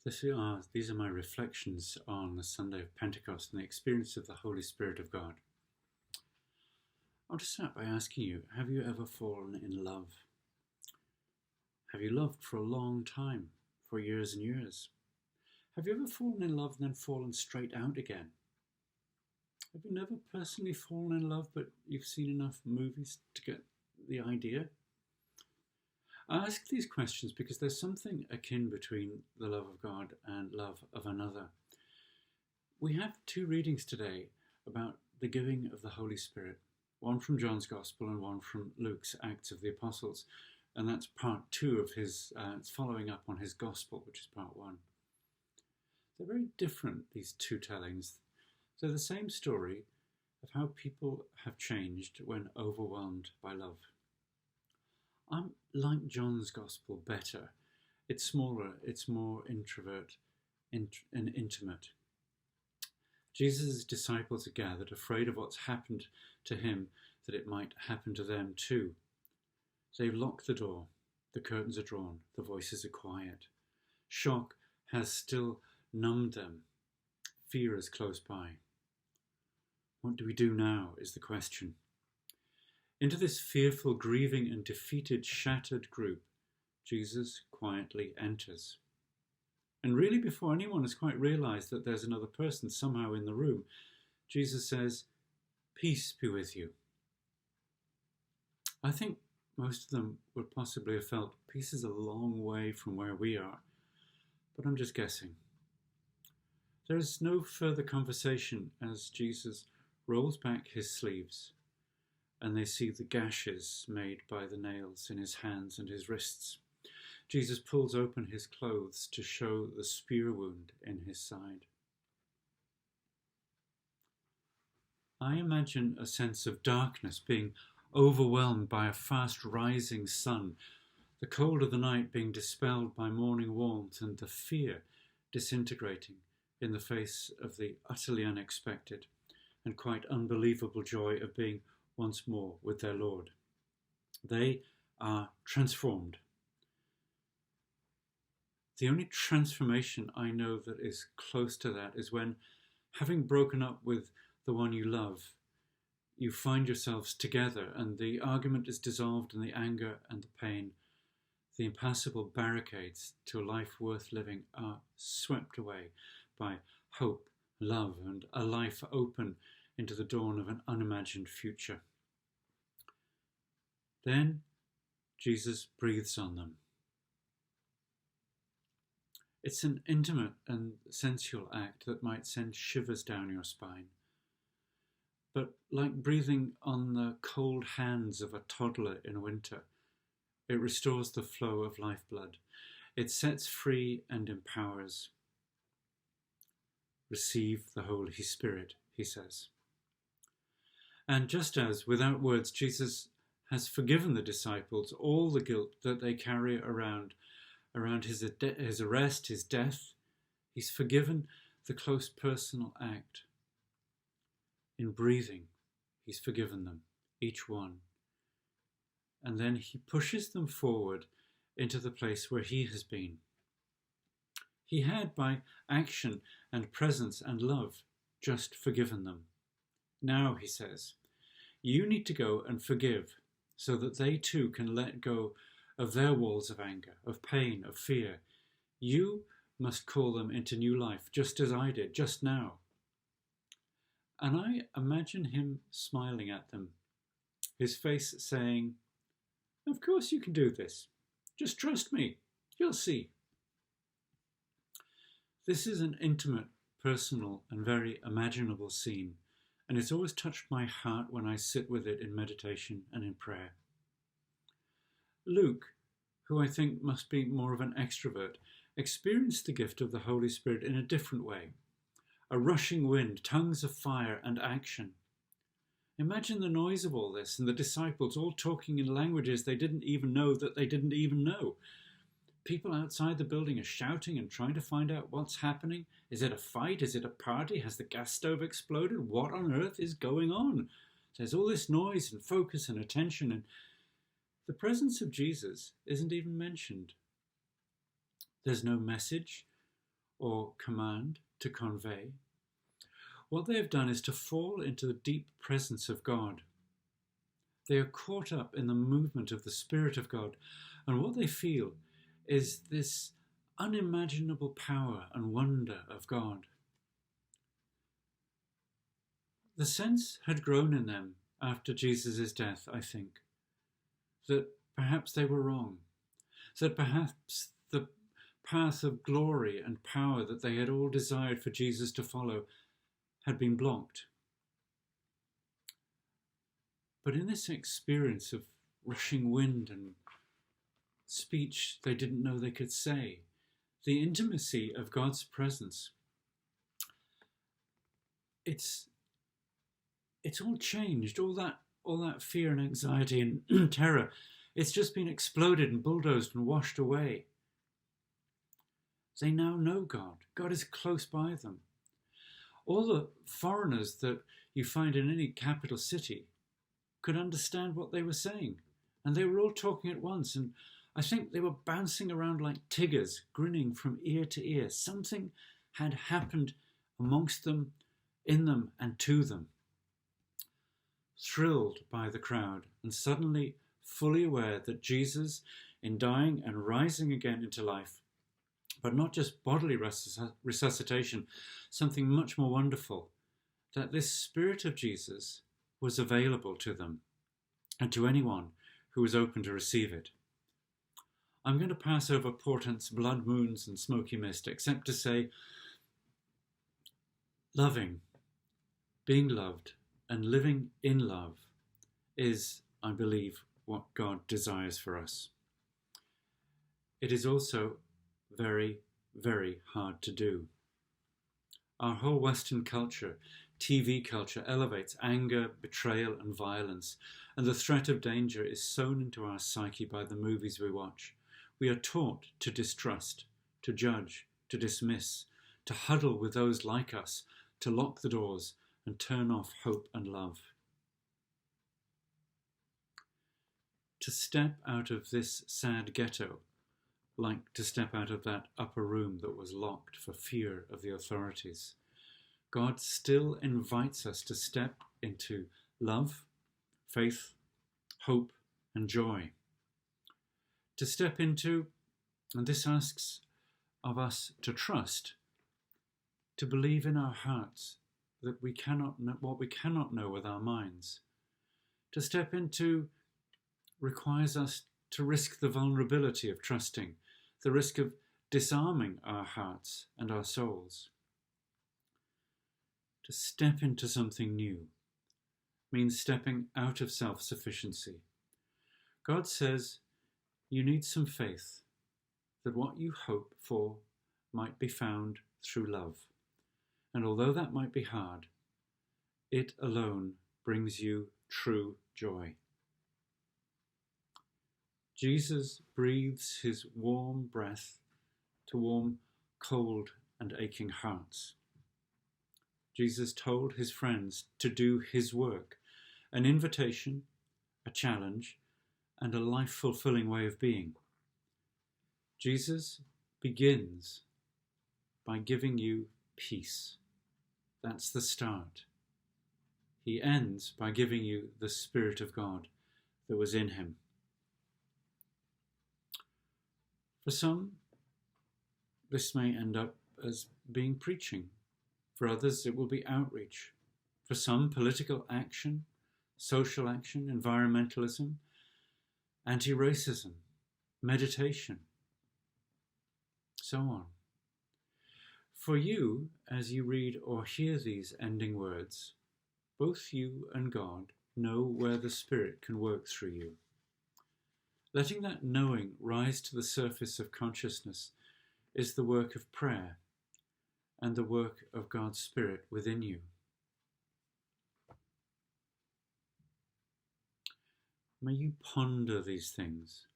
These are my reflections on the Sunday of Pentecost and the experience of the Holy Spirit of God. I'll just start by asking you, have you ever fallen in love? Have you loved for a long time, for years and years? Have you ever fallen in love and then fallen straight out again? Have you never personally fallen in love, but you've seen enough movies to get the idea? I ask these questions because there's something akin between the love of God and love of another. We have two readings today about the giving of the Holy Spirit, one from John's Gospel and one from Luke's Acts of the Apostles, and that's part two of his, it's following up on his Gospel, which is part one. They're very different, these two tellings. They're the same story of how people have changed when overwhelmed by love. I like John's Gospel better. It's smaller, it's more introvert and intimate. Jesus' disciples are gathered, afraid of what's happened to him, that it might happen to them too. They've locked the door, the curtains are drawn, the voices are quiet. Shock has still numbed them. Fear is close by. What do we do now is the question. Into this fearful, grieving and defeated, shattered group, Jesus quietly enters. And really, before anyone has quite realized that there's another person somehow in the room, Jesus says, "Peace be with you." I think most of them would possibly have felt peace is a long way from where we are, but I'm just guessing. There is no further conversation as Jesus rolls back his sleeves and they see the gashes made by the nails in his hands and his wrists. Jesus pulls open his clothes to show the spear wound in his side. I imagine a sense of darkness, being overwhelmed by a fast rising sun, the cold of the night being dispelled by morning warmth, and the fear disintegrating in the face of the utterly unexpected and quite unbelievable joy of being once more with their Lord. They are transformed. The only transformation I know that is close to that is when, having broken up with the one you love, you find yourselves together and the argument is dissolved and the anger and the pain, the impassable barricades to a life worth living are swept away by hope, love, and a life open into the dawn of an unimagined future. Then Jesus breathes on them. It's an intimate and sensual act that might send shivers down your spine. But like breathing on the cold hands of a toddler in winter, it restores the flow of lifeblood. It sets free and empowers. Receive the Holy Spirit, he says. And just as, without words, Jesus has forgiven the disciples all the guilt that they carry around his arrest, his death, he's forgiven the close personal act. In breathing, he's forgiven them, each one. And then he pushes them forward into the place where he has been. He had, by action and presence and love, just forgiven them. Now, he says, you need to go and forgive so that they too can let go of their walls of anger, of pain, of fear. You must call them into new life, just as I did, just now. And I imagine him smiling at them, his face saying, "Of course you can do this. Just trust me. You'll see." This is an intimate, personal, and very imaginable scene, and it's always touched my heart when I sit with it in meditation and in prayer. Luke, who I think must be more of an extrovert, experienced the gift of the Holy Spirit in a different way. A rushing wind, tongues of fire, and action. Imagine the noise of all this and the disciples all talking in languages they didn't even know that they didn't even know. People outside the building are shouting and trying to find out what's happening. Is it a fight? Is it a party? Has the gas stove exploded? What on earth is going on? There's all this noise and focus and attention, and the presence of Jesus isn't even mentioned. There's no message or command to convey. What they have done is to fall into the deep presence of God. They are caught up in the movement of the Spirit of God, and what they feel is this unimaginable power and wonder of God. The sense had grown in them after Jesus' death, I think, that perhaps they were wrong, that perhaps the path of glory and power that they had all desired for Jesus to follow had been blocked. But in this experience of rushing wind and speech they didn't know they could say, the intimacy of God's presence, it's all changed. All that fear and anxiety and terror, it's just been exploded and bulldozed and washed away. They now know God. God is close by them. All the foreigners that you find in any capital city could understand what they were saying, and they were all talking at once, and I think they were bouncing around like tigers, grinning from ear to ear. Something had happened amongst them, in them, and to them. Thrilled by the crowd, and suddenly fully aware that Jesus, in dying and rising again into life, but not just bodily resuscitation, something much more wonderful, that this Spirit of Jesus was available to them and to anyone who was open to receive it. I'm going to pass over portents, blood moons and smoky mist, except to say loving, being loved, and living in love is, I believe, what God desires for us. It is also very, very hard to do. Our whole Western culture, TV culture, elevates anger, betrayal and violence, and the threat of danger is sown into our psyche by the movies we watch. We are taught to distrust, to judge, to dismiss, to huddle with those like us, to lock the doors and turn off hope and love. To step out of this sad ghetto, like to step out of that upper room that was locked for fear of the authorities, God still invites us to step into love, faith, hope, and joy. To step into, and this asks of us to trust, to believe in our hearts that we cannot know what we cannot know with our minds. To step into requires us to risk the vulnerability of trusting, the risk of disarming our hearts and our souls. To step into something new means stepping out of self-sufficiency. God says you need some faith that what you hope for might be found through love. And although that might be hard, it alone brings you true joy. Jesus breathes his warm breath to warm cold and aching hearts. Jesus told his friends to do his work, an invitation, a challenge, and a life-fulfilling way of being. Jesus begins by giving you peace. That's the start. He ends by giving you the Spirit of God that was in him. For some, this may end up as being preaching. For others, it will be outreach. For some, political action, social action, environmentalism, anti-racism, meditation, so on. For you, as you read or hear these ending words, both you and God know where the Spirit can work through you. Letting that knowing rise to the surface of consciousness is the work of prayer and the work of God's Spirit within you. May you ponder these things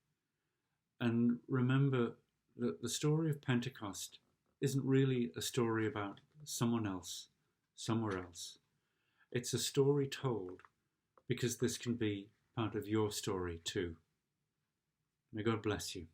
and remember that the story of Pentecost isn't really a story about someone else, somewhere else. It's a story told because this can be part of your story too. May God bless you.